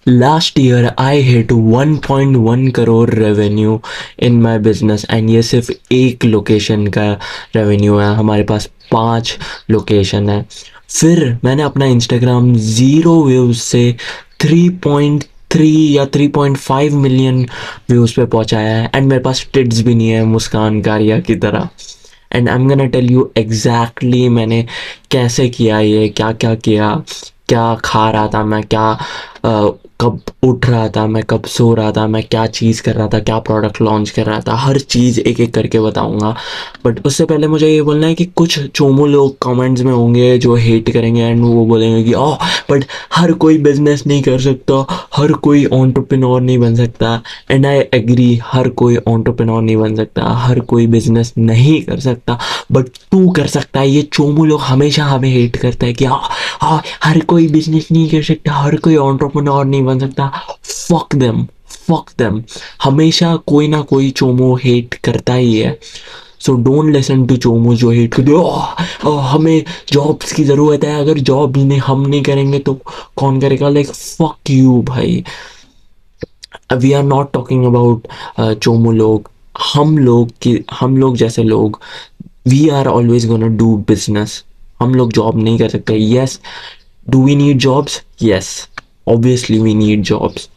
Last year I hit 1.1 crore revenue in my business and ये सिर्फ एक लोकेशन का रेवेन्यू है। हमारे पास 5 लोकेशन है। फिर मैंने अपना इंस्टाग्राम ज़ीरो व्यूज़ से 3.3 या 3.5 मिलियन व्यूज़ पे पहुंचाया है एंड मेरे पास टिड्स भी नहीं है मुस्कान कारिया की तरह। And I am gonna tell you exactly मैंने कैसे किया, ये क्या क्या किया, क्या खा रहा था मैं, क्या कब उठ रहा था मैं, कब सो रहा था मैं, क्या चीज़ कर रहा था, क्या प्रोडक्ट लॉन्च कर रहा था, हर चीज़ एक एक करके बताऊंगा। बट उससे पहले मुझे ये बोलना है कि कुछ चोमू लोग कमेंट्स में होंगे जो हेट करेंगे एंड वो बोलेंगे कि ओह बट हर कोई बिजनेस नहीं कर सकता, हर कोई एंटरप्रेन्योर नहीं बन सकता। एंड आई एग्री, हर कोई एंटरप्रेन्योर नहीं बन सकता, हर कोई बिजनेस नहीं कर सकता, बट तू कर सकता है। ये चोमू लोग हमेशा हमें हेट करता है कि हाँ हर कोई बिजनेस नहीं कर सकता, हर कोई एंटरप्रेन्योर नहीं बन सकता। Fuck them, fuck them. हमेशा कोई ना कोई चोमो हेट करता ही है। सो डोंट लिसन टू चोमो जो हेट करते हमें जॉब्स की ज़रूरत है, अगर जॉब नहीं हम नहीं करेंगे तो कौन करेगा। लाइक फक यू भाई। We are not talking about चोमू लोग। हम लोग जैसे लोग, we are always gonna do business. हम लोग जॉब नहीं कर सकते। Yes, do we need jobs? Yes, obviously we need jobs,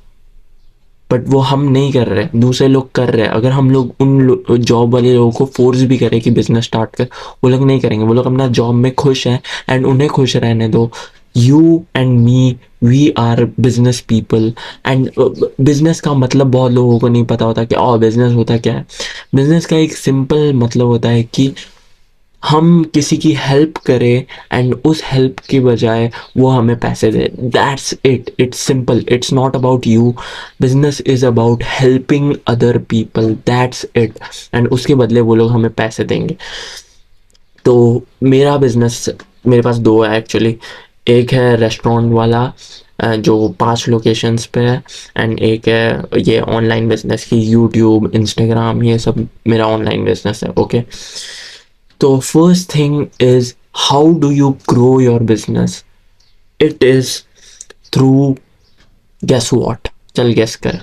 but वो हम नहीं कर रहे, दूसरे लोग कर रहे हैं। अगर हम लोग उन जॉब वाले लोगों को फोर्स भी करें कि बिजनेस स्टार्ट कर, वो लोग नहीं करेंगे। वो लोग अपना जॉब में खुश हैं एंड उन्हें खुश रहने दो। You and me, we are business people. And business का मतलब बहुत लोगों को नहीं पता होता कि बिजनेस होता क्या है। बिजनेस का एक सिंपल मतलब होता है कि हम किसी की हेल्प करें एंड उस हेल्प की बजाय वो हमें पैसे दे। That's it, it's simple, it's not about you. Business is about helping other people, that's it. And उसके बदले वो लोग हमें पैसे देंगे। तो मेरा बिजनेस, मेरे पास दो है एक्चुअली। एक है रेस्टोरेंट वाला जो 5 लोकेशंस पे है, एंड एक है ये ऑनलाइन बिजनेस की यूट्यूब इंस्टाग्राम ये सब मेरा ऑनलाइन बिजनेस है। ओके, तो first thing is, how do you grow your business? It is through, guess what? चल guess कर.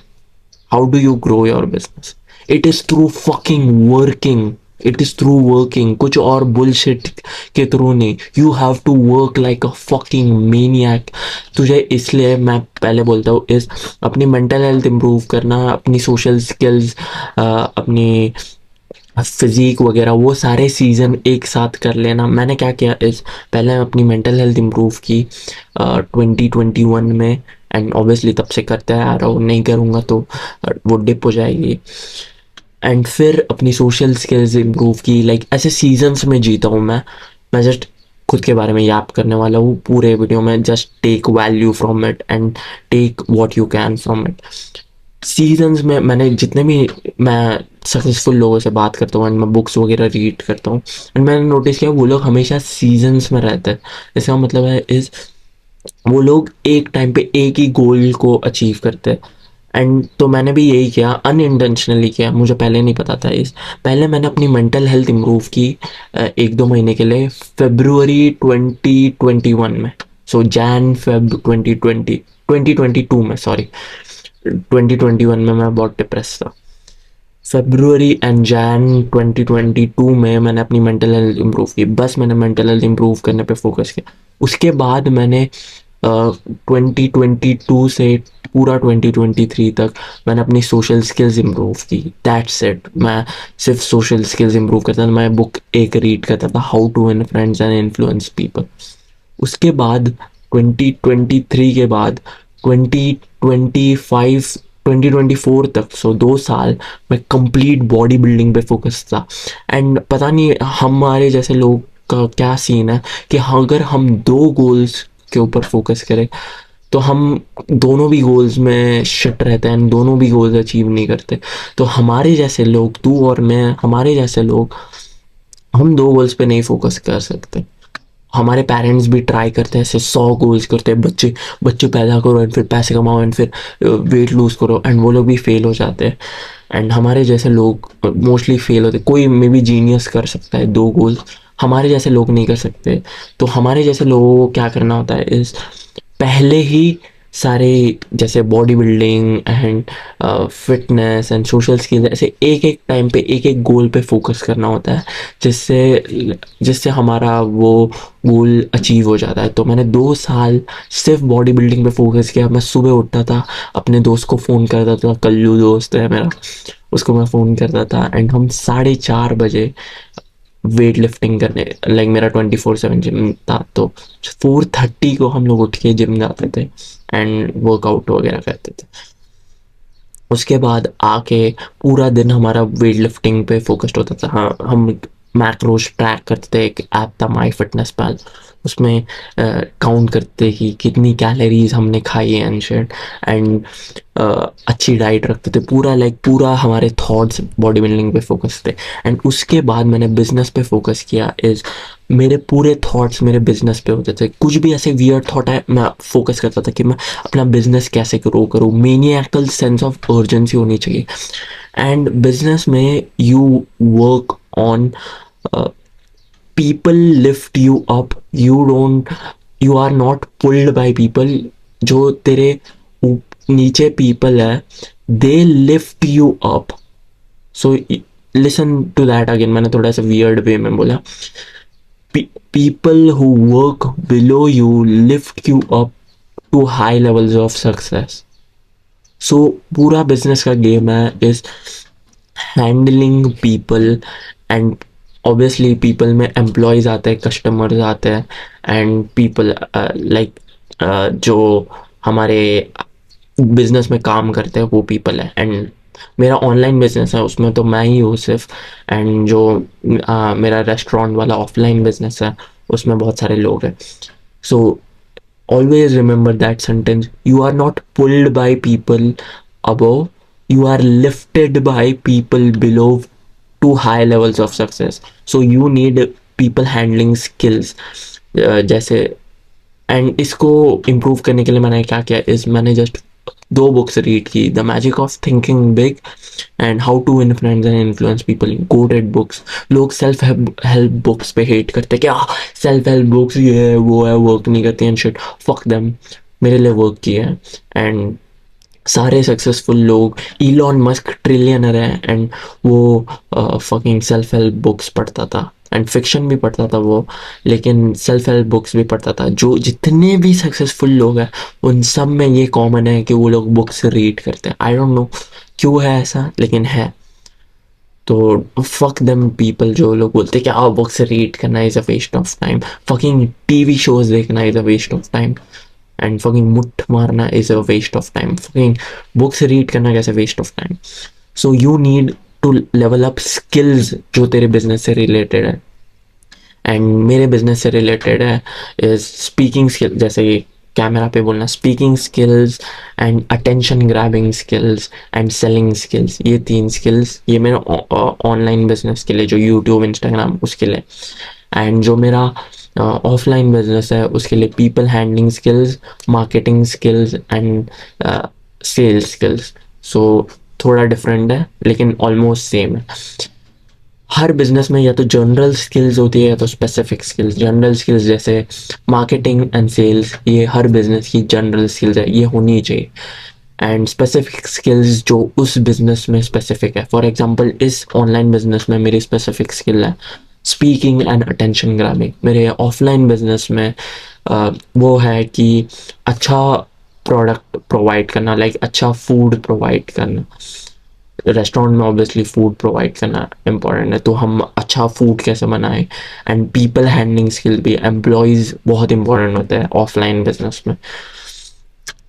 How do you grow your business? It is through fucking working. It is through working. कुछ और bullshit के through नहीं. You have to work like a fucking maniac. तुझे इसलिए मैं पहले बोलता हूँ इस अपनी मेंटल हेल्थ इम्प्रूव करना, अपनी सोशल स्किल्स, अपनी फिजिक वगैरह, वो सारे सीज़न एक साथ कर लेना। मैंने क्या किया इस, पहले अपनी मेंटल हेल्थ इम्प्रूव की 2021 में, एंड ऑब्वियसली तब से करते आ रहा हूँ, नहीं करूँगा तो वो डिप हो जाएगी। एंड फिर अपनी सोशल स्किल्स इम्प्रूव की। लाइक ऐसे सीजन्स में जीता हूँ मैं जस्ट खुद के बारे में याद करने वाला हूँ पूरे वीडियो में। Just take value from it and take what you can from it. Seasons में मैंने जितने भी, मैं सक्सेसफुल लोगों से बात करता हूँ एंड मैं बुक्स वगैरह रीड करता हूँ, एंड मैंने नोटिस किया वो लोग हमेशा सीजन्स में रहते हैं। इसका मतलब है इस, वो लोग एक टाइम पे एक ही गोल को अचीव करते हैं। एंड तो मैंने भी यही किया, अनइंटेंशनली किया, मुझे पहले नहीं पता था इस। पहले मैंने अपनी मेंटल हेल्थ इम्प्रूव की 1-2 महीने के लिए फरवरी 2021 में। सो जैन फेब 2022 में, सॉरी 2021 में मैं बहुत डिप्रेस था। फरवरी एंड जैन 2022 में मैंने अपनी मेंटल हेल्थ इम्प्रूव की। बस मैंने मेंटल हेल्थ इम्प्रूव करने पे फोकस किया। उसके बाद मैंने 2022 से पूरा 2023 तक मैंने अपनी सोशल स्किल्स इम्प्रूव की। That's it. मैं सिर्फ सोशल स्किल्स इम्प्रूव करता था। मैं बुक एक रीड करता था, how to win friends and influence people. उसके बाद 2023 के बाद 2025 2024 तक, सो 2 साल मैं कंप्लीट बॉडी बिल्डिंग पे फोकस था। एंड पता नहीं हमारे जैसे लोग का क्या सीन है कि अगर हम 2 गोल्स के ऊपर फोकस करें तो हम दोनों भी गोल्स में शिट रहते हैं, दोनों भी गोल्स अचीव नहीं करते। तो हमारे जैसे लोग, तू और मैं, हमारे जैसे लोग, हम 2 गोल्स पे नहीं फोकस कर सकते। हमारे पेरेंट्स भी ट्राई करते हैं, ऐसे 100 गोल्स करते हैं, बच्चे बच्चे पैदा करो एंड फिर पैसे कमाओ एंड फिर वेट लूज करो, एंड वो लोग भी फेल हो जाते हैं। एंड हमारे जैसे लोग मोस्टली फेल होते हैं। कोई मे बी जीनियस कर सकता है 2 गोल्स, हमारे जैसे लोग नहीं कर सकते। तो हमारे जैसे लोगों को क्या करना होता है इस, पहले ही सारे जैसे body building and fitness and social skills, ऐसे एक एक टाइम पे एक एक गोल पे फोकस करना होता है, जिससे जिससे हमारा वो गोल अचीव हो जाता है। तो मैंने 2 साल सिर्फ बॉडी बिल्डिंग पे फोकस किया। मैं सुबह उठता था, अपने दोस्त को फ़ोन करता था, कल्लू दोस्त है मेरा, उसको मैं फ़ोन करता था एंड हम 4:30 बजे वेट लिफ्टिंग करने, लाइक मेरा 24/7 जिम था, तो 4:30 को हम लोग उठ के जिम जाते थे एंड वर्कआउट वगैरह करते थे। उसके बाद आके पूरा दिन हमारा वेट लिफ्टिंग पे फोकस्ड होता था। हाँ, हम मैक्रोस ट्रैक करते थे, एक ऐप था माई फिटनेस पैल, उसमें काउंट करते कि कितनी कैलोरीज हमने खाई है एंड शिट, एंड अच्छी डाइट रखते थे। पूरा पूरा हमारे थॉट्स बॉडी बिल्डिंग पे फोकस थे। एंड उसके बाद मैंने बिजनेस पे फोकस किया। इज मेरे पूरे थॉट्स मेरे बिजनेस पे होते थे। कुछ भी ऐसे वियर्ड थॉट है, मैं फोकस करता था कि मैं अपना बिजनेस कैसे ग्रो करूँ। मेनिएकल सेंस ऑफ अर्जेंसी होनी चाहिए। एंड बिजनेस में you work on people lift you up, you are not pulled by people। जो तेरे नीचे people है, they lift you up। so listen to that again, मैंने थोड़ा सा weird way में बोला। people who work below you lift you up to high levels of success। so पूरा business का game है is handling people. And obviously people में employees आते हैं, कस्टमर्स आते हैं, एंड पीपल लाइक जो हमारे बिजनेस में काम करते हैं वो पीपल है। एंड मेरा ऑनलाइन बिजनेस है, उसमें तो मैं ही हूँ सिर्फ। एंड जो मेरा रेस्टोरेंट वाला ऑफलाइन बिजनेस है, उसमें बहुत सारे लोग हैं। सो always remember that sentence: you are not pulled by people above, you are lifted by people below to high levels of success। so you need people handling skills। जैसे and इसको improve करने के लिए मैंने क्या किया इस मैंने जस्ट 2 बुक्स रीड की, the magic of thinking big and how to win friends and influence people. Goated books. लोग सेल्फ हेल्प बुक्स पे हेट करते हैं, क्या सेल्फ हेल्प बुक्स ये है वो है, वर्क नहीं करती एंड शिट। फक देम, मेरे लिए वर्क किया है। एंड सारे सक्सेसफुल लोग, इलॉन मस्क ट्रिलियनर है एंड वो फकिंग सेल्फ हेल्प बुक्स पढ़ता था, एंड फिक्शन भी पढ़ता था वो, लेकिन सेल्फ हेल्प बुक्स भी पढ़ता था। जो जितने भी सक्सेसफुल लोग हैं उन सब में ये कॉमन है कि वो लोग बुक्स रीड करते हैं। आई डोंट नो क्यों है ऐसा, लेकिन है। तो फक देम पीपल जो लोग बोलते हैं कि हाँ बुक्स रीड करना is a waste of time, fucking TV shows देखना is a waste of time, and fucking मुट्ठ मारना is a waste of time. Fucking books read करना कैसे waste of time. So you need to level up skills जो तेरे business से related है। And मेरे बिजनेस से रिलेटेड है इज स्पीकिंग स्किल, जैसे ये कैमरा पे बोलना, speaking skills and attention grabbing skills and selling skills. ये 3 स्किल्स ये मेरा ऑनलाइन बिजनेस के लिए, जो यूट्यूब इंस्टाग्राम उसके लिए। एंड जो मेरा ऑफलाइन बिजनेस है उसके लिए people handling skills, marketing skills and sales skills. So थोड़ा डिफरेंट है लेकिन ऑलमोस्ट सेम है। हर बिजनेस में या तो जनरल स्किल्स होती है या तो स्पेसिफिक स्किल्स। जनरल स्किल्स जैसे मार्केटिंग एंड सेल्स, ये हर बिजनेस की जनरल स्किल्स है, ये होनी चाहिए। एंड स्पेसिफिक स्किल्स जो उस बिजनेस में स्पेसिफिक है। फॉर एग्जांपल इस ऑनलाइन बिजनेस में मेरी स्पेसिफिक स्किल है स्पीकिंग एंड अटेंशन ग्रैबिंग। मेरे ऑफलाइन बिजनेस में वो है कि अच्छा प्रोडक्ट प्रोवाइड करना, लाइक अच्छा फूड प्रोवाइड करना। रेस्टोरेंट में ऑब्वियसली फूड प्रोवाइड करना इम्पॉर्टेंट है, तो हम अच्छा फूड कैसे बनाएं। एंड पीपल हैंडलिंग स्किल भी, एम्प्लॉयज़ बहुत इंपॉर्टेंट होते हैं ऑफलाइन बिजनेस में।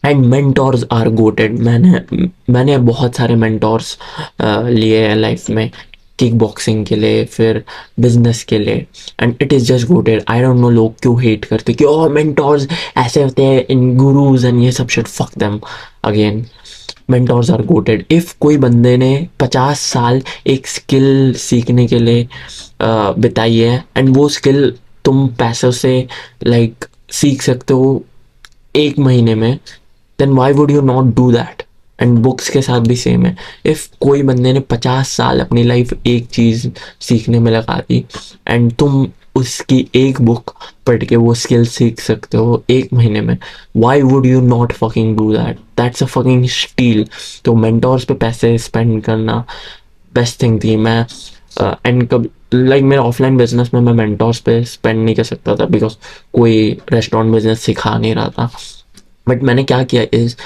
And mentors are goated. मैंने बहुत सारे मेंटोर्स लिए हैं लाइफ में, किक बॉक्सिंग के लिए, फिर बिजनेस के लिए, and it is just GOATed. I don't know लोग क्यों हेट करते कि ओह मेंटोर्स ऐसे होते हैं इन गुरुज एंड ये सब shit. Fuck them again, mentors are goated. If कोई बंदे ने 50 साल एक स्किल सीखने के लिए बिताई है एंड वो स्किल तुम पैसों से लाइक सीख सकते हो 1 महीने में, then why would you not do that. And books के साथ भी सेम है। इफ़ कोई बंदे ने 50 साल अपनी लाइफ एक चीज़ सीखने में लगा दी एंड तुम उसकी एक बुक पढ़ के वो स्किल सीख सकते हो 1 महीने में, Y would you not fucking do that? That's a fucking steel. तो मेंटोर्स पे पैसे स्पेंड करना बेस्ट थिंग थी। मैं एंड कब लाइक मेरे ऑफलाइन बिजनेस में मैं मेंटोर्स पे स्पेंड नहीं कर सकता था बिकॉज कोई रेस्टोरेंट बिजनेस सिखा नहीं रहा था। बट मैंने क्या किया इज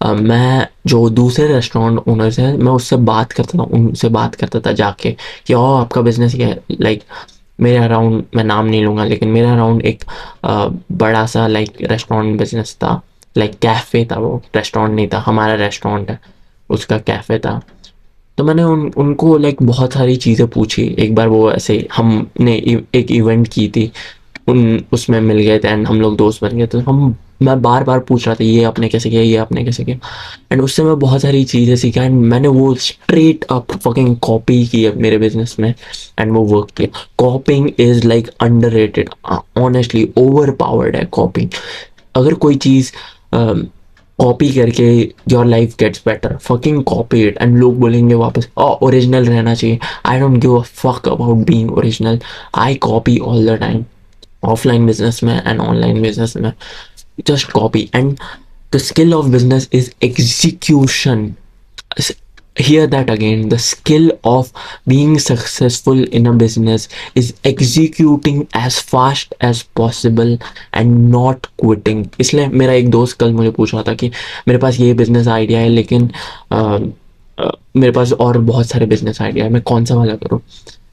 मैं जो दूसरे रेस्टोरेंट ओनर्स हैं मैं उससे बात करता था, उनसे बात करता था जाके कि ओ आपका बिजनेस क्या है। लाइक मेरे अराउंड, मैं नाम नहीं लूँगा, लेकिन मेरे अराउंड एक बड़ा सा लाइक रेस्टोरेंट बिजनेस था, लाइक कैफ़े था, वो रेस्टोरेंट नहीं था, हमारा रेस्टोरेंट है उसका कैफ़े था। तो मैंने उनको लाइक बहुत सारी चीज़ें पूछी। एक बार वो ऐसे हमने एक इवेंट की थी, उन उसमें मिल गए थे एंड हम लोग दोस्त बन गए। तो हम मैं बार बार पूछ रहा था ये आपने कैसे किया, ये आपने कैसे किया, एंड उससे मैं बहुत सारी चीज़ें सीखा एंड मैंने वो स्ट्रेट अप फकिंग कॉपी की है मेरे बिजनेस में एंड वो वर्क किया। Copying is like underrated, honestly overpowered है कॉपिंग। अगर कोई चीज़ कॉपी करके your life gets better, fucking copy it and लोग बोलेंगे वापस ओरिजिनल रहना चाहिए। I don't give a fuck about being original, I copy all the time, offline business में एंड ऑनलाइन बिजनेस में, just copy. And the skill of business is execution. Hear that again, the skill of being successful in a business is executing as fast as possible and not quitting. इसलिए मेरा एक दोस्त कल मुझे पूछ रहा था कि मेरे पास ये बिजनेस आइडिया है लेकिन मेरे पास और बहुत सारे बिजनेस आइडिया है, मैं कौन सा वाला करूँ?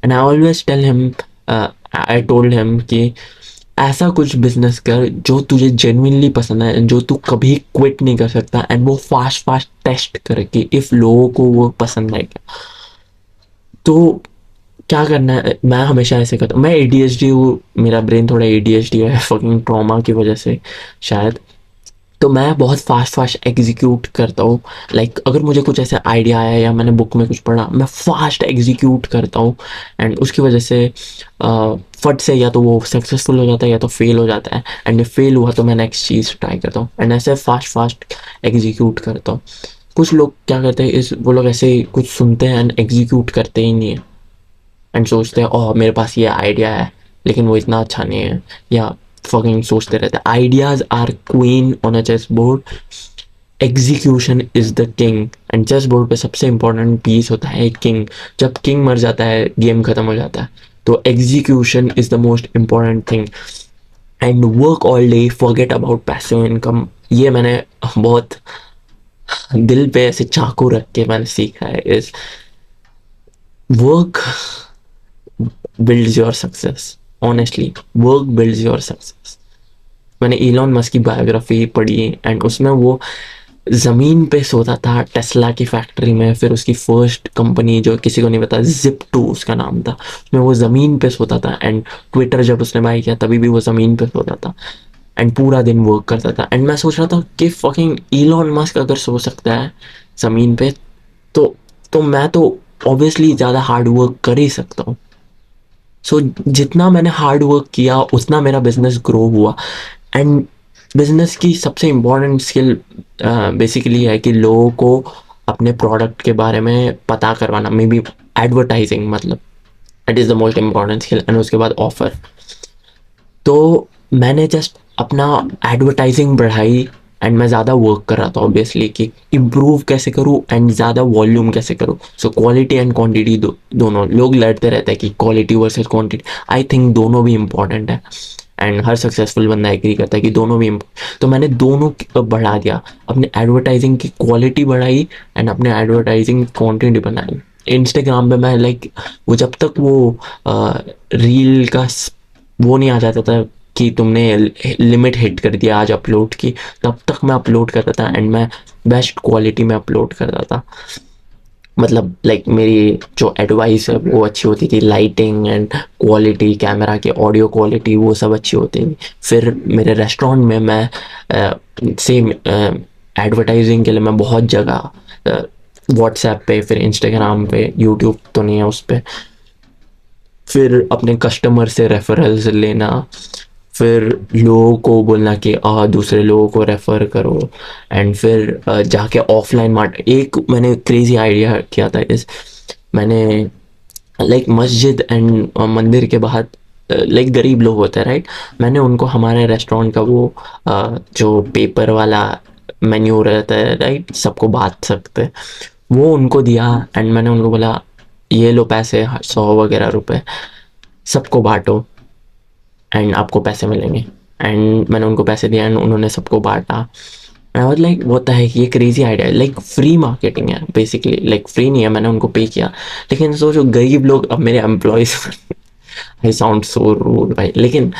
And I always tell him, I told him कि ऐसा कुछ बिजनेस कर जो तुझे जेन्युइनली पसंद है, जो तू कभी क्विट नहीं कर सकता, एंड वो फास्ट फास्ट टेस्ट करके इफ लोगों को वो पसंद आएगा तो क्या करना है। मैं हमेशा ऐसे करता हूँ, मैं ADHD हूँ, मेरा ब्रेन थोड़ा ADHD है फकिंग ट्रॉमा की वजह से शायद। तो मैं बहुत फास्ट फास्ट एग्जीक्यूट करता हूँ। लाइक अगर मुझे कुछ ऐसा आइडिया आया या मैंने बुक में कुछ पढ़ा, मैं फास्ट एग्जीक्यूट करता हूँ एंड उसकी वजह से फट से या तो वो सक्सेसफुल हो जाता है या तो फेल हो जाता है, एंड फेल हुआ तो मैं नेक्स्ट चीज़ ट्राई करता हूँ एंड ऐसे फास्ट फास्ट एग्जीक्यूट करता हूँ। कुछ लोग क्या करते हैं इस, वो लोग ऐसे कुछ सुनते हैं एंड एग्जीक्यूट करते ही नहीं है एंड सोचते हैं ओह मेरे पास ये आइडिया है, लेकिन वो इतना अच्छा नहीं है, या फकिंग सोचते रहते हैं। Ideas are queen on a chess board, execution is the king. And chess board पे सबसे इंपॉर्टेंट पीस होता है किंग। जब किंग मर जाता है गेम खत्म हो जाता है। तो execution is the most important thing and work all day, forget about passive income. ये मैंने बहुत दिल पे ऐसे चाकू रख के मैंने सीखा है। Is work builds your success. Honestly, work builds your success. मैंने इलॉन मस्क की बायोग्राफी पढ़ी एंड उसमें वो ज़मीन पे सोता था टेस्ला की फैक्ट्री में। फिर उसकी फर्स्ट कंपनी जो किसी को नहीं पता, Zip2 उसका नाम था, उसमें वो ज़मीन पे सोता था। एंड ट्विटर जब उसने बाय किया तभी भी वो ज़मीन पे सोता था एंड पूरा दिन वर्क करता था। एंड मैं सोच रहा था कि फकिंग इलॉन मस्क अगर सो सकता है ज़मीन पे तो मैं तो ऑब्वियसली ज़्यादा हार्ड वर्क कर ही सकता हूँ। सो जितना मैंने हार्ड वर्क किया उतना मेरा बिजनेस ग्रो हुआ। एंड बिजनेस की सबसे इम्पोर्टेंट स्किल बेसिकली है कि लोगों को अपने प्रोडक्ट के बारे में पता करवाना, मे बी एडवर्टाइजिंग, मतलब it is the most important skill. And उसके बाद ऑफर। तो मैंने जस्ट अपना एडवर्टाइजिंग बढ़ाई एंड मैं ज़्यादा वर्क कर रहा था ऑब्वियसली कि इम्प्रूव कैसे करूँ एंड ज़्यादा वॉल्यूम कैसे करूँ। सो क्वालिटी एंड क्वांटिटी दोनों लोग लड़ते रहते हैं कि quality versus quantity. I think दोनों भी इम्पॉर्टेंट है एंड हर सक्सेसफुल बंदा एग्री करता है कि दोनों भी तो मैंने दोनों बढ़ा दिया। अपने एडवर्टाइजिंग की क्वालिटी बढ़ाई एंड अपने एडवर्टाइजिंग क्वांटिटी बनाई। इंस्टाग्राम पे मैं लाइक वो जब तक वो रील का वो नहीं आ जाता था कि तुमने लिमिट हिट कर दिया आज अपलोड की, तब तक मैं अपलोड करता था एंड मैं बेस्ट क्वालिटी में अपलोड करता था। मतलब लाइक मेरी जो एडवाइस है वो अच्छी होती थी, लाइटिंग एंड क्वालिटी, कैमरा की ऑडियो क्वालिटी वो सब अच्छी होती थी। फिर मेरे रेस्टोरेंट में मैं सेम एडवर्टाइजिंग के लिए मैं बहुत जगह व्हाट्सएप पे, फिर इंस्टाग्राम पे, यूट्यूब तो नहीं है उस पर, फिर अपने कस्टमर से रेफरल्स लेना, फिर लोगों को बोलना कि दूसरे लोगों को रेफ़र करो एंड फिर जाके ऑफलाइन मार्केट। एक मैंने क्रेजी आइडिया किया था मैंने लाइक मस्जिद एंड मंदिर के बाहर लाइक गरीब लोग होते हैं राइट, मैंने उनको हमारे रेस्टोरेंट का वो जो पेपर वाला मेन्यू रहता है राइट, सबको बांट सकते हैं, वो उनको दिया। एंड मैंने उनको बोला ये लो पैसे 100 वगैरह रुपए, सबको बांटो एंड आपको पैसे मिलेंगे। एंड मैंने उनको पैसे दिया एंड उन्होंने सबको बांटा। आई वाज लाइक वो है कि ये क्रेजी आइडिया है, लाइक फ्री मार्केटिंग है बेसिकली, लाइक फ्री नहीं है, मैंने उनको पे किया। लेकिन सोचो गरीब लोग अब मेरे employees I sound so rude भाई, लेकिन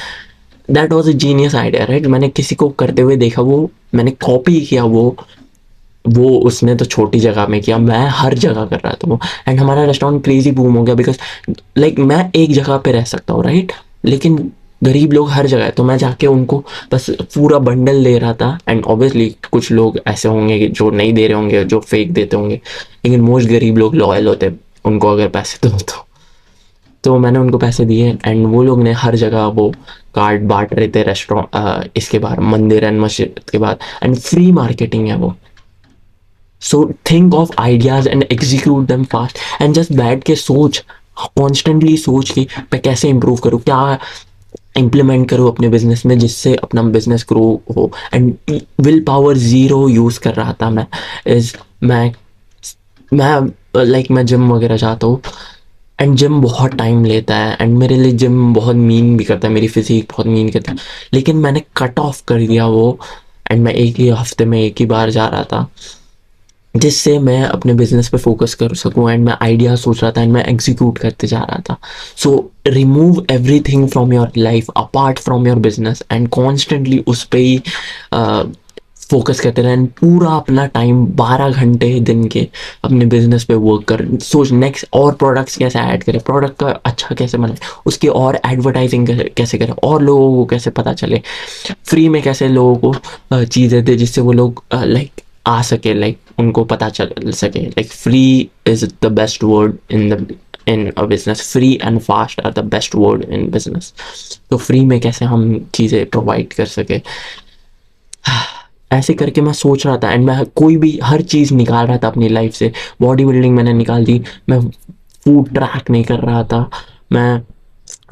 that was a genius idea right, मैंने किसी को करते हुए देखा, वो मैंने कॉपी किया, वो उसने तो छोटी जगह में किया, मैं हर जगह कर रहा था वो। एंड हमारा रेस्टोरेंट क्रेजी बूम हो गया बिकॉज लाइक मैं एक जगह पे रह सकता हूँ राइट, लेकिन गरीब लोग हर जगह है, तो मैं जाके उनको बस पूरा बंडल दे रहा था। एंड ऑब्वियसली कुछ लोग ऐसे होंगे कि जो नहीं दे रहे होंगे, जो फेक देते होंगे, लेकिन मोस्ट गरीब लोग लॉयल होते हैं, उनको अगर पैसे दो तो मैंने उनको पैसे दिए एंड वो लोग ने हर जगह वो कार्ड बांट रहे थे रेस्टोरेंट, इसके बाहर मंदिर एंड मस्जिद के बाद, एंड फ्री मार्केटिंग है वो। So think of ideas and execute them fast, and just बैठ के सोच, कॉन्स्टेंटली सोच कि मैं कैसे इंप्रूव करूँ, क्या इम्प्लीमेंट करूँ अपने बिजनेस में जिससे अपना बिजनेस ग्रो हो। And will power zero use कर रहा था मैं, इज मैं लाइक मैं जिम वगैरह जाता हूँ एंड जिम बहुत टाइम लेता है एंड मेरे लिए जिम बहुत मीन भी करता है, मेरी फिजिक बहुत मीन करता है, लेकिन मैंने कट ऑफ कर दिया वो। एंड मैं एक ही हफ्ते में एक ही बार जा रहा था, जिससे मैं अपने बिजनेस पे फोकस कर सकूं एंड मैं आइडिया सोच रहा था एंड मैं एग्जीक्यूट करते जा रहा था। So remove everything from your life apart from your business and constantly उस पर ही फोकस करते रहे एंड पूरा अपना टाइम 12 घंटे दिन के अपने बिजनेस पे वर्क कर, सोच नेक्स्ट और प्रोडक्ट्स कैसे ऐड करें, प्रोडक्ट का अच्छा कैसे बनाए, उसकी और एडवर्टाइजिंग कैसे करें, और लोगों को कैसे पता चले, फ्री में कैसे लोगों को चीज़ें दे जिससे वो लोग लाइक आ सके, लाइक उनको पता चल सके। Like free is the best word in a business, free and fast are the best word in business. तो फ्री में कैसे हम चीज़ें प्रोवाइड कर सके, ऐसे करके मैं सोच रहा था एंड मैं कोई भी हर चीज़ निकाल रहा था अपनी लाइफ से। बॉडी बिल्डिंग मैंने निकाल दी, मैं फूड ट्रैक नहीं कर रहा था, मैं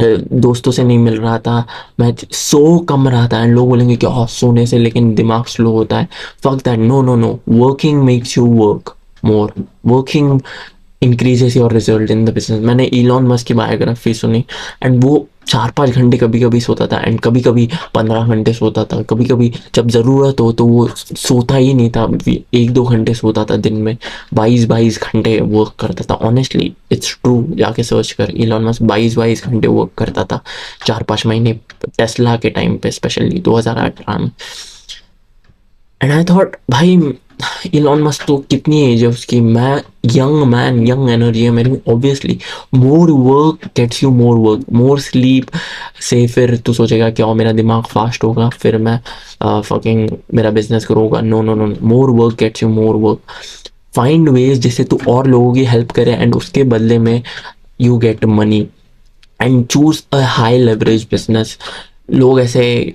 दोस्तों से नहीं मिल रहा था, मैं सो कम रहा था। एंड लोग बोलेंगे कि सोने से लेकिन दिमाग स्लो होता है, fuck that, no no no, working makes you work more, working increases your result in the business. मैंने इलॉन मस्क की बायोग्राफी सुनी एंड वो 4-5 घंटे कभी कभी सोता था एंड कभी कभी 15 घंटे सोता था, कभी कभी जब ज़रूरत हो तो वो सोता ही नहीं था, 1-2 घंटे सोता था दिन में, 22-22 घंटे वर्क करता था। ऑनेस्टली इट्स ट्रू, जाके सर्च कर, इलॉन मस्क 22-22 घंटे वर्क करता था 4-5 महीने, टेस्ला के टाइम पे स्पेशली 2018 में। एंड आई थॉट भाई इलॉन मस्क तो कितनी एज है उसकी, मैं यंग मैन, यंग एनर्जी है मेरी, obviously more work gets you more work, more sleep से फिर तू सोचेगा कि मेरा दिमाग फास्ट होगा, फिर मैं फकिंग मेरा बिजनेस ग्रो होगा। No no no, more work gets you more work, find ways जिससे तू और लोगों की हेल्प करे एंड उसके बदले में you get money, and choose a high leverage business. लोग ऐसे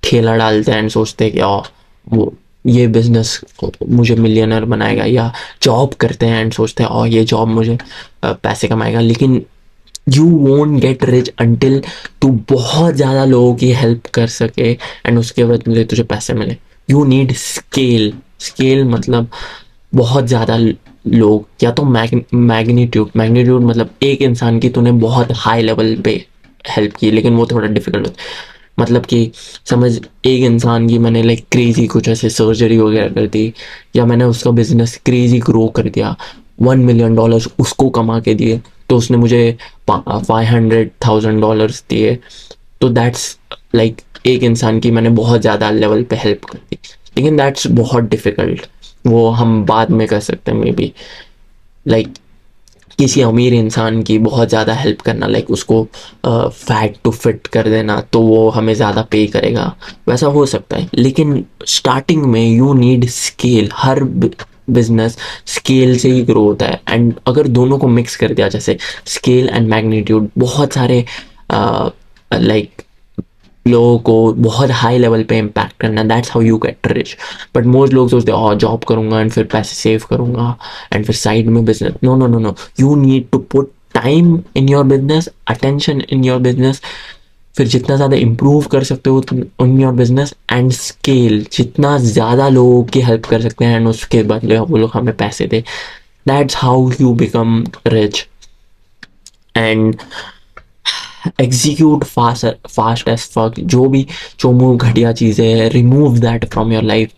ठेला डालते हैं एंड सोचते हैं कि वो ये बिजनेस मुझे मिलियनर बनाएगा, या जॉब करते हैं एंड सोचते हैं ये जॉब मुझे पैसे कमाएगा, लेकिन you won't get rich until तू बहुत ज़्यादा लोगों की हेल्प कर सके एंड उसके बदले तुझे पैसे मिले। यू नीड स्केल, स्केल मतलब बहुत ज़्यादा लोग, या तो मैग्नीट्यूड, मैग्नीट्यूड मतलब एक इंसान की तूने बहुत हाई लेवल पे हेल्प की, लेकिन वो थोड़ा डिफिकल्ट होता है। मतलब कि समझ, एक इंसान की मैंने लाइक क्रेजी कुछ ऐसे सर्जरी वगैरह कर दी, या मैंने उसका बिजनेस क्रेजी ग्रो कर दिया, $1 million उसको कमा के दिए, तो उसने मुझे $500,000 दिए, तो दैट्स लाइक एक इंसान की मैंने बहुत ज़्यादा लेवल पे हेल्प कर दी। लेकिन दैट्स बहुत डिफ़िकल्ट, वो हम बाद में कर सकते हैं मे बी, लाइक किसी अमीर इंसान की बहुत ज़्यादा हेल्प करना, लाइक उसको फैट टू फिट कर देना, तो वो हमें ज़्यादा पे करेगा, वैसा हो सकता है। लेकिन स्टार्टिंग में you need scale, her business scale से ही ग्रो होता है। एंड अगर दोनों को मिक्स कर दिया, जैसे स्केल एंड मैग्नीट्यूड, बहुत सारे लाइक लोगों को बहुत हाई लेवल पे इम्पैक्ट करना, that's how you get rich. But most लोग सोचते हैं जॉब करूंगा एंड फिर पैसे सेव करूंगा एंड फिर साइड में business, no no no no, you need to put time in your business, attention in your business, फिर जितना ज़्यादा इम्प्रूव कर सकते हो in your business, and scale, जितना ज़्यादा लोगों की हेल्प कर सकते हैं एंड उसके बदले वो लोग हमें पैसे दे, that's how you become rich. And execute fast as fuck. जो भी चोमू घटिया चीज़ें हैं, remove that from your life.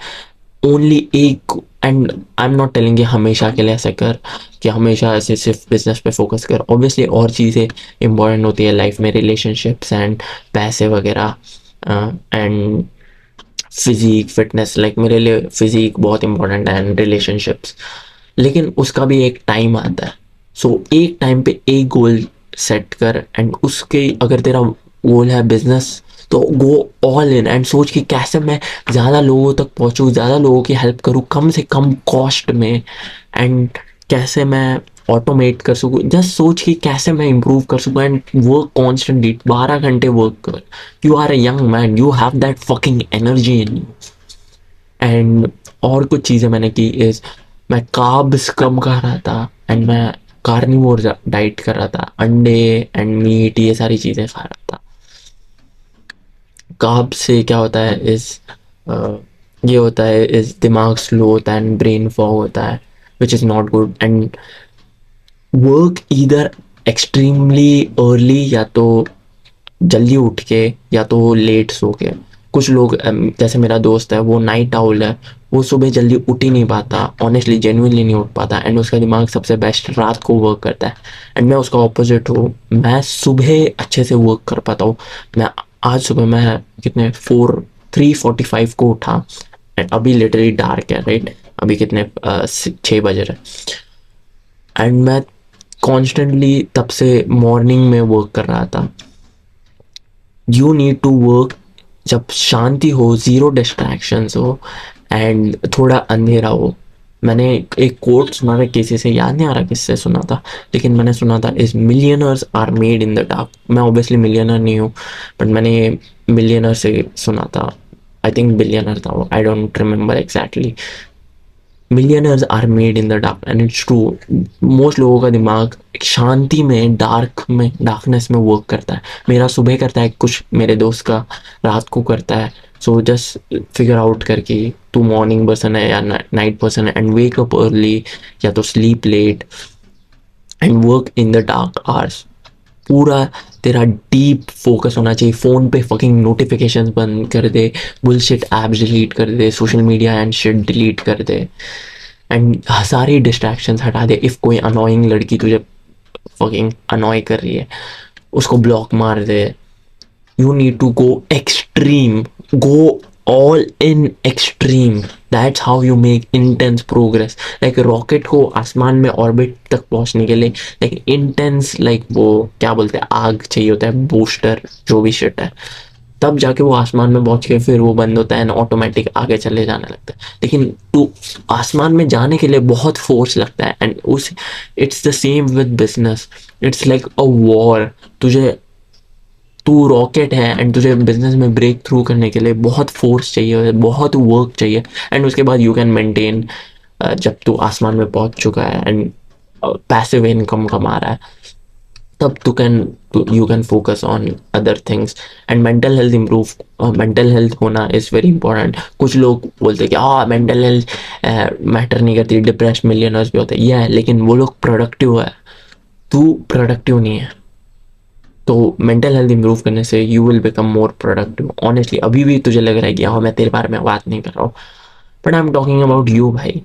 Only एक, and I am not telling हमेशा के लिए ऐसे कर कि हमेशा ऐसे सिर्फ बिजनेस पे फोकस कर. ऑब्वियसली और चीज़ें इंपॉर्टेंट होती है लाइफ में, रिलेशनशिप्स एंड पैसे वगैरह, एंड फिजिक फिटनेस. लाइक मेरे लिए फिजिक बहुत इंपॉर्टेंट है एंड रिलेशनशिप्स, लेकिन उसका भी एक टाइम आता है. सो एक टाइम पे एक गोल सेट कर, एंड उसके अगर तेरा गोल है बिजनेस तो गो ऑल इन एंड सोच कि कैसे मैं ज़्यादा लोगों तक पहुँचूँ, ज़्यादा लोगों की हेल्प करूँ कम से कम कॉस्ट में, एंड कैसे मैं ऑटोमेट कर सकूँ. जस्ट सोच कि कैसे मैं इम्प्रूव कर सकूँ एंड वर्क कॉन्स्टेंटली 12 घंटे वर्क कर. You are a young man, you have that fucking energy in you. And और कुछ चीज़ें मैंने की इज़, मैं कार्ब्स कम खा रहा था एंड मैं कार्निवोर डाइट कर रहा था, अंडे एंड मीट ये सारी चीज़ें खा रहा था. कार्ब से क्या होता है इस, ये होता है इस, दिमाग स्लो होता है एंड ब्रेन फॉग होता है, which is not good. And work either extremely early, या तो जल्दी उठ के या तो लेट सो के. कुछ लोग जैसे मेरा दोस्त है वो नाइट आउल है, वो सुबह जल्दी उठ ही नहीं पाता, ऑनेस्टली जेन्युइनली नहीं उठ पाता, एंड उसका दिमाग सबसे बेस्ट रात को वर्क करता है. एंड मैं उसका ऑपोजिट हूँ, मैं सुबह अच्छे से वर्क कर पाता हूँ. मैं आज सुबह मैं कितने 3:45 को उठा, एंड अभी लिटरली डार्क है राइट, अभी कितने 6 बज रहे, एंड मैं कॉन्स्टेंटली तब से मॉर्निंग में वर्क कर रहा था. यू नीड टू वर्क जब शांति हो, ज़ीरो डिस्ट्रैक्शंस हो एंड थोड़ा अंधेरा हो. मैंने एक कोट सुना था किसी से, याद नहीं आ रहा किससे सुना था, लेकिन मैंने सुना था इस, millionaires are made in the dark. मैं ऑब्वियसली मिलियनर नहीं हूँ, बट मैंने मिलियनर से सुना था, आई थिंक बिलियनर था वो, I don't remember exactly. Millionaires are made in the dark, and it's true. Most लोगों का दिमाग एक शांति में, डार्कनेस में वर्क करता है. मेरा सुबह करता है, कुछ मेरे दोस्त का रात को करता है. सो जस्ट फिगर आउट करके तू मॉर्निंग पर्सन है या नाइट पर्सन है, एंड वेक अप अर्ली या तो sleep late and work in the dark hours. पूरा तेरा डीप फोकस होना चाहिए. फ़ोन पे फकिंग नोटिफिकेशंस बंद कर दे, बुलशिट ऐप्स डिलीट कर दे, social media and shit delete कर दे, एंड सारी डिस्ट्रैक्शंस हटा दे. इफ़ कोई अनोइंग लड़की तुझे फकिंग अनॉय कर रही है, उसको ब्लॉक मार दे. You need to go extreme, go all in extreme. That's how you make intense progress. Like rocket को आसमान में ऑर्बिट तक पहुंचने के लिए लाइक इंटेंस, लाइक वो क्या बोलते हैं, आग चाहिए होता है, बूस्टर जो भी शिट है, तब जाके वो आसमान में पहुंच के फिर वो बंद होता है, ऑटोमेटिक आगे चले जाने लगता है. लेकिन तू आसमान में जाने के लिए बहुत फोर्स लगता है, एंड उस, it's the same with business. It's like a war. तुझे, तू रॉकेट है एंड तुझे बिजनेस में ब्रेक थ्रू करने के लिए बहुत फोर्स चाहिए, बहुत वर्क चाहिए, एंड उसके बाद यू कैन मेंटेन. जब तू आसमान में पहुंच चुका है एंड पैसिव इनकम कमा रहा है, तब you can focus on other things. And mental health improve, mental health होना इज़ वेरी इंपॉर्टेंट. कुछ लोग बोलते हैं कि मेंटल हेल्थ मैटर नहीं करती, डिप्रेस्ड मिलियनर्स भी होते हैं, यह लेकिन वो लोग प्रोडक्टिव है, तू प्रोडक्टिव नहीं है. तो मेंटल हेल्थ इंप्रूव करने से you will become more productive. Honestly अभी भी तुझे लग रहा है कि मैं तेरे बारे में बात नहीं कर रहा हूँ, but I am talking about you भाई.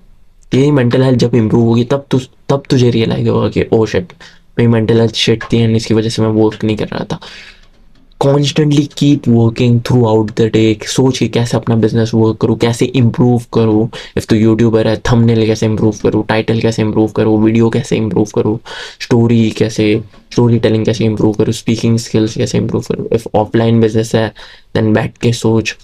तेरी मेंटल हेल्थ जब इंप्रूव होगी तब तुझे रियलाइज होगा कि ओ शिट, मेरी मेंटल हेल्थ शिट थी एंड इसकी वजह से मैं वर्क नहीं कर रहा था. Constantly keep working through out the day. सोच के कैसे अपना बिजनेस वर्क करूँ, कैसे इम्प्रूव करूँ. इफ़ तो यूट्यूबर है, थंबनेल कैसे इम्प्रूव करूँ, टाइटल कैसे इम्प्रूव करूँ, वीडियो कैसे इम्प्रूव करूँ, स्टोरी टेलिंग कैसे इम्प्रूव करूँ, स्पीकिंग स्किल्स कैसे इम्प्रूव करूँ. इफ़ ऑफलाइन बिजनेस है देन बैठ के सोच,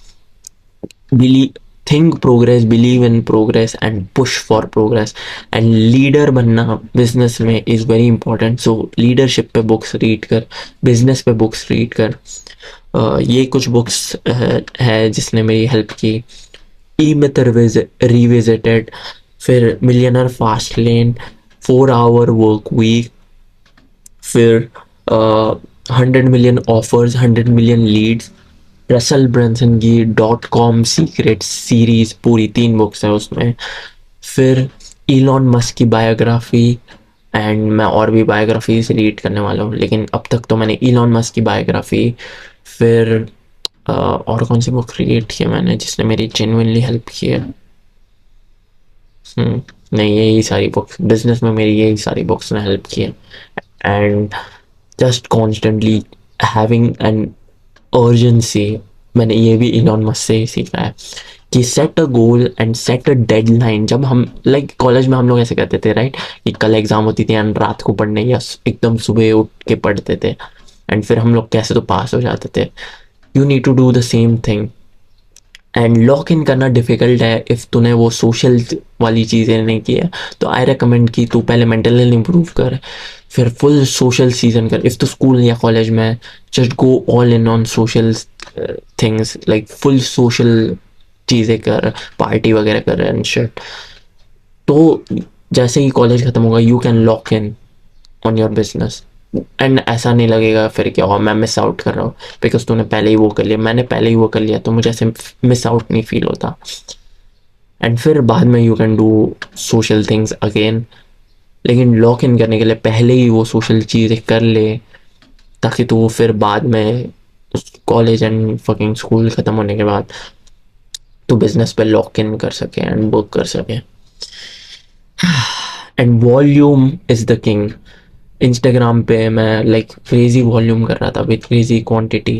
believe, think progress, believe in progress and push for progress. And leader बनना बिजनेस में is very important. So leadership पे बुक्स रीड कर, बिजनेस पे बुक्स रीड कर. ये कुछ बुक्स है जिसने मेरी हेल्प की. ई मिथ रिविजिटेड, फिर Millionaire Fastlane, 4 hour work week, फिर 100 million offers, 100 million leads, Russell Brunson की .com सीक्रेट सीरीज पूरी 3 बुक्स है उसमें, फिर इलॉन मस्क की बायोग्राफी, एंड मैं और भी बायोग्राफीज रीड करने वाला हूँ, लेकिन अब तक तो मैंने इलॉन मस्क की बायोग्राफी, फिर और कौन सी बुक रीड की है मैंने जिसने मेरी जेन्युइनली हेल्प की है। नहीं, यही सारी बुक्स बिजनेस में मेरी, यही सारी बुक्स ने हेल्प की है। And just constantly having an urgency, मैंने ये भी इलॉन मस्क से ही सीखा है कि set a goal and set a deadline. जब हम कॉलेज में हम लोग ऐसे कहते थे राइट, कि कल एग्जाम होती थी एंड रात को पढ़ने या एकदम सुबह उठ के पढ़ते थे, एंड फिर हम लोग कैसे तो पास हो जाते थे। You need to do the same thing, and lock in करना डिफिकल्ट है इफ़ तूने वो सोशल वाली चीज़ें नहीं की है। तो आई रिकमेंड कि तू पहले मेंटल हेल्थ इंप्रूव कर, फिर फुल सोशल सीजन कर। इफ़ तू स्कूल या कॉलेज में, just go all in on social things, like full social चीज़ें कर, पार्टी वगैरह कर एंड शिट। तो जैसे ही कॉलेज ख़त्म होगा you can lock in on your business, and ऐसा नहीं लगेगा फिर क्या हुआ, मैं मिस आउट कर रहा हूँ, बिकॉज तूने पहले ही वो कर लिया, मैंने पहले ही वो कर लिया, तो मुझे ऐसे मिस आउट नहीं फील होता। एंड फिर बाद में you can do social things again, लेकिन लॉक इन करने के लिए पहले ही वो सोशल चीज़ें कर ले, ताकि तू फिर बाद में कॉलेज एंड फकिंग स्कूल ख़त्म होने के बाद तो बिजनेस पे लॉक इन कर सके एंड वर्क कर सके। And volume is the king. Instagram पे मैं क्रेजी वॉल्यूम कर रहा था with crazy quantity,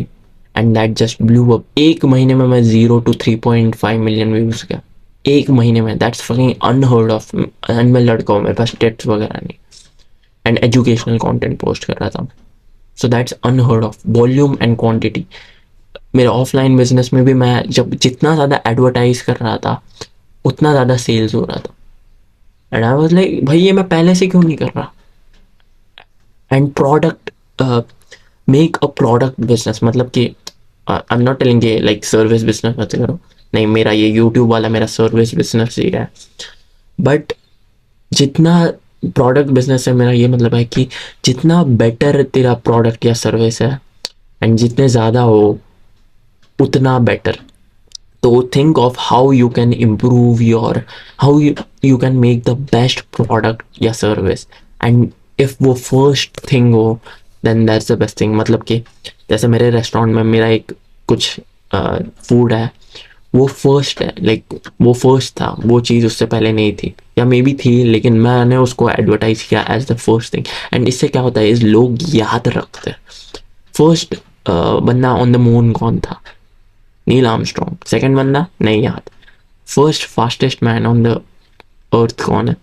and that just blew up. एक महीने में मैं 0 to 3.5 मिलियन व्यूज गया, एक महीने में। That's fucking unheard of. And मैं लड़का हूँ, मेरे पास टेट्स वगैरह नहीं, एंड एजुकेशनल कंटेंट पोस्ट कर रहा था। So that's unheard of volume and quantity. मेरे ऑफलाइन बिजनेस में भी मैं जब जितना ज़्यादा एडवर्टाइज कर रहा था उतना ज़्यादा सेल्स हो रहा था, एंड आई वाज लाइक भाई ये मैं पहले से क्यों नहीं कर रहा। And product, make a product business, मतलब कि आई एम नॉट टेलिंग कि सर्विस बिजनेस मत करो, नहीं, मेरा ये यूट्यूब वाला मेरा सर्विस बिजनेस ही है। बट जितना प्रोडक्ट बिजनेस है, मेरा ये मतलब है कि जितना बेटर तेरा प्रोडक्ट या सर्विस है एंड जितने ज़्यादा हो उतना बेटर। तो think of how you can improve your, how you can make the best product या सर्विस, एंड इफ वो फर्स्ट थिंग हो then that's the best thing. मतलब कि जैसे मेरे रेस्टोरेंट में मेरा एक कुछ फूड है, वो फर्स्ट है, वो फर्स्ट था, वो चीज़ उससे पहले नहीं थी, या मे बी थी, लेकिन मैंने उसको एडवर्टाइज किया as the first thing. And इससे क्या होता है इस लोग याद रखते हैं। फर्स्ट बंदा ऑन द मून कौन था, नील आर्मस्ट्रॉन्ग। सेकंड बंदा नहीं याद। First fastest man on the earth कौन है,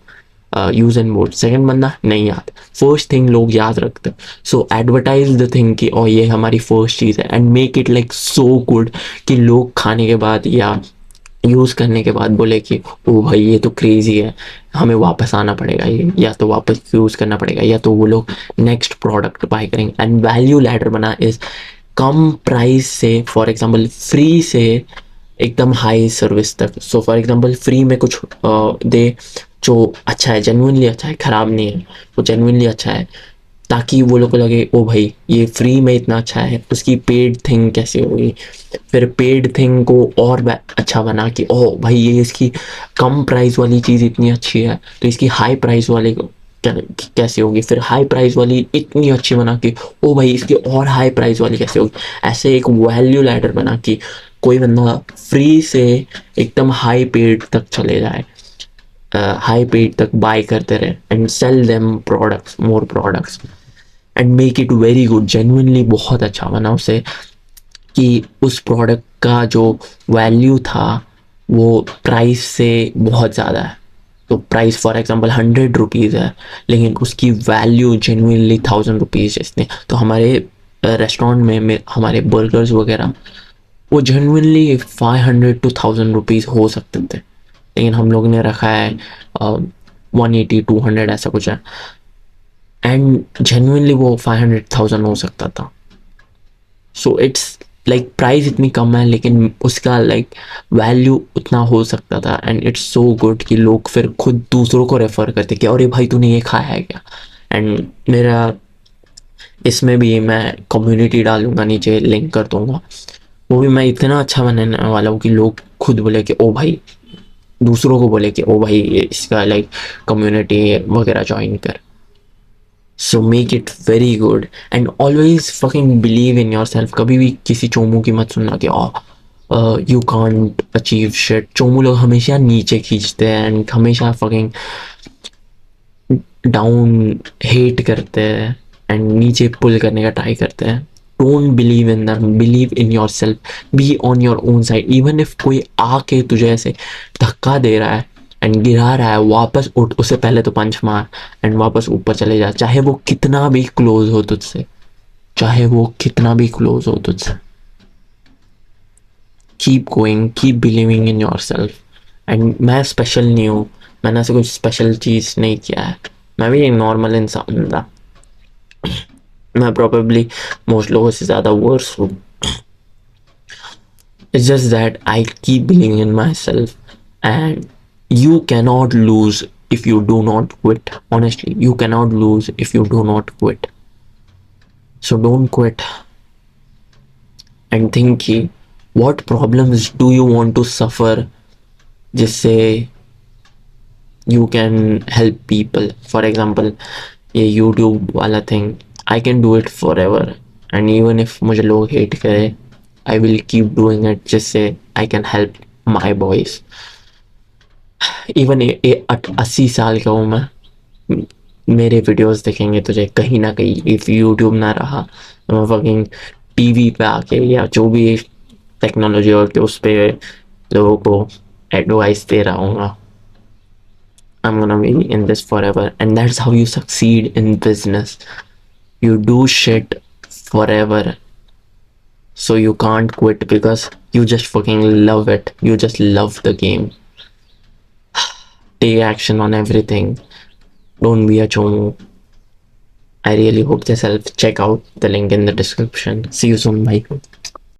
यूज़ेन बोल्ट। सेकंड बंदा नहीं याद। फर्स्ट थिंग लोग याद रखते। सो एडवर्टाइज द थिंग कि और ये हमारी फर्स्ट चीज़ है, and make it so good कि लोग खाने के बाद या यूज़ करने के बाद बोले कि ओ भाई ये तो क्रेजी है, हमें वापस आना पड़ेगा, ये या तो वापस यूज़ करना पड़ेगा, या तो वो लोग नेक्स्ट प्रोडक्ट बाय करेंगे। एंड वैल्यू लैडर बना इस कम प्राइस से, फॉर एग्जांपल फ्री से एकदम हाई सर्विस तक। सो फॉर एग्जांपल फ्री में कुछ दे जो अच्छा है, जेन्युइनली अच्छा है, ख़राब नहीं है, वो जेन्युइनली अच्छा है, ताकि वो लोग को लगे ओ भाई ये फ्री में इतना अच्छा है। उसकी पेड थिंग कैसे होगी, फिर पेड थिंग को और अच्छा बना कि ओ भाई ये इसकी कम प्राइस वाली चीज़ इतनी अच्छी है तो इसकी हाई प्राइस वाले कैसे होगी, फिर हाई प्राइस वाली इतनी अच्छी बना कि ओ भाई इसकी और हाई प्राइस वाली कैसे होगी। ऐसे एक वैल्यू लैडर बना कि कोई बंदा फ्री से एकदम हाई पेड तक चले जाए, हाई पेड तक बाय करते रहे, and sell them products, more products, and make it very good. Genuinely बहुत अच्छा बना उसे, कि उस प्रोडक्ट का जो वैल्यू था वो प्राइस से बहुत ज़्यादा है। तो प्राइस फॉर एग्जांपल 100 रुपीज़ है, लेकिन उसकी वैल्यू जेन्युइनली 1000 रुपीज़ जितने। तो हमारे रेस्टोरेंट में हमारे बर्गर्स वगैरह वो जेन्युइनली 500 to 1000 रुपीज़ हो सकते थे, लेकिन हम लोग ने रखा है 180 200 ऐसा कुछ है, एंड जेन्युइनली वो 500 1000 हो सकता था। सो इट्स प्राइस इतनी कम है लेकिन उसका वैल्यू उतना हो सकता था, एंड इट्स सो गुड कि लोग फिर खुद दूसरों को रेफर करते कि अरे भाई तूने ये खाया है क्या। एंड मेरा इसमें भी मैं कम्युनिटी डालूंगा, नीचे लिंक कर दूंगा। वो भी मैं इतना अच्छा बनाने वाला हूँ कि लोग खुद बोले कि ओ भाई, दूसरों को बोले कि ओ भाई इसका लाइक कम्युनिटी वगैरह ज्वाइन कर। So make it very good and always fucking believe in your self. कभी भी किसी चोमू की मत सुनना कि you can't achieve shit. Chomu लोग हमेशा नीचे खींचते हैं एंड हमेशा फकिंग डाउन हेट करते हैं एंड नीचे पुल करने का ट्राई करते हैं। Don't believe in them, believe in your self, be on your own side. Even if कोई आके तुझे ऐसे धक्का दे रहा है एंड गिरा रहा है, वापस उठ, उससे पहले तो पंच मार एंड वापस ऊपर चले जा, चाहे वो कितना भी क्लोज हो तुझसे, चाहे वो कितना भी क्लोज हो तुझसे। Keep going, keep believing in your self. And मैं स्पेशल नहीं हूँ, मैंने ऐसे कुछ स्पेशल चीज़ नहीं किया है, मैं भी एक नॉर्मल इंसान था। मैं प्रोबेबली मोस्ट लोगों से ज़्यादा वर्स हूँ। It's just that I keep believing in myself, and you cannot lose if you do not quit. Honestly, you cannot lose if you do not quit. So don't quit and think कि what problems do you want to suffer जिससे you can help people. For example, ये YouTube वाला thing, I can do it forever, and even if मुझे लोग hate करे, I will keep doing it जिससे I can help my boys. Even 80 साल का हूँ मैं, मेरे वीडियोस दिखेंगे तुझे कहीं ना कहीं। इफ यूट्यूब ना रहा तो मैं फकिंग टीवी पे आके या जो भी टेक्नोलॉजी और के उस पे लोगों को एडवाइस दे रहा हूँ। I'm gonna be in this forever, and that's how you succeed in business. You do shit forever, so you can't quit because you just fucking love it. You just love the game. Take action on everything. Don't be a chomo. I really hope this helps. Check out the link in the description. See you soon. Bye.